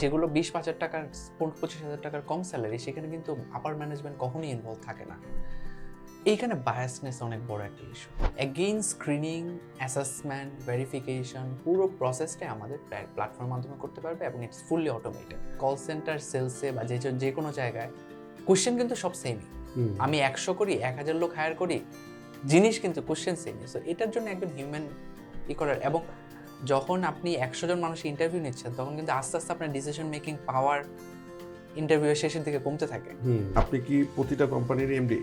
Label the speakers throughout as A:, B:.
A: যেগুলো 20,000 টাকার 25,000 টাকার কম স্যালারি, সেখানে কিন্তু আপার ম্যানেজমেন্ট কখনোই ইনভলভ থাকে না। এইখানে বায়াসনেস অনেক বড় একটা issue. Again screening, assessment, verification, পুরো প্রসেসটাই আমাদের প্ল্যাটফর্মের মাধ্যমে করতে পারবে এবং it's fully automated. Call centre, সেলসে বা যে কোনো জায়গায় কোশ্চেন কিন্তু সব সেমই। আমি 100 করি, 1000 লোক হায়ার করি, জিনিস কিন্তু কোশ্চেন সেমই। সো এটার জন্য একদম হিউম্যান করার, এবং যখন আপনি 100 জন মানুষ ইন্টারভিউ নিচ্ছেন, তখন কিন্তু আস্তে আস্তে আপনার ডিসিশন মেকিং পাওয়ার ইন্টারভিউ শেষের দিকে কমতে থাকে।
B: আপনি কি প্রতিটা কোম্পানির এমডি,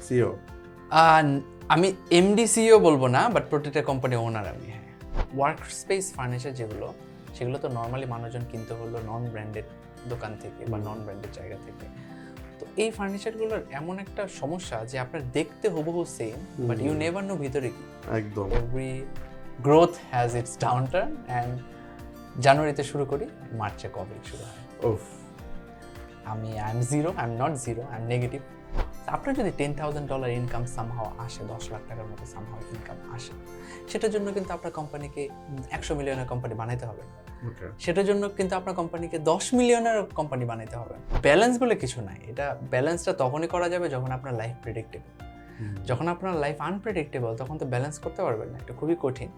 B: সিইও?
A: আমি এমডি সিইও বলবো না, বাট প্রতিটা কোম্পানি ওনার আমি। হ্যাঁ, ওয়ার্ক স্পেস ফার্নিচার যেগুলো, সেগুলো তো নর্মালি মানুষজন কিনতে হলো নন ব্র্যান্ডেড দোকান থেকে বা নন ব্র্যান্ডেড জায়গা থেকে। তো এই ফার্নিচারগুলোর এমন একটা সমস্যা যে আপনার দেখতে হুবহু same, but you never know ভিতরে কি।
B: একদম।
A: Every growth has its downturn, and জানুয়ারিতে শুরু করি, মার্চে কবে শুরু হয়।
B: ওফ,
A: I am zero, I am not zero, I am negative. আপনার যদি $10,000 ইনকাম সামহাও আসে, 10 লাখ টাকার মতো সামহাও ইনকাম আসে, সেটার জন্য কিন্তু আপনার কোম্পানিকে 100 মিলিয়নের কোম্পানি বানাইতে হবে। সেটার জন্য কিন্তু আপনার কোম্পানিকে 10 মিলিয়নের কোম্পানি বানাইতে হবে। ব্যালেন্স বলে কিছু নাই। এটা ব্যালেন্সটা তখনই করা যাবে যখন আপনার লাইফ প্রেডিক্টেবল। যখন আপনার লাইফ আনপ্রেডিক্টেবল, তখন তো ব্যালেন্স করতে পারবেন না, এটা খুবই কঠিন।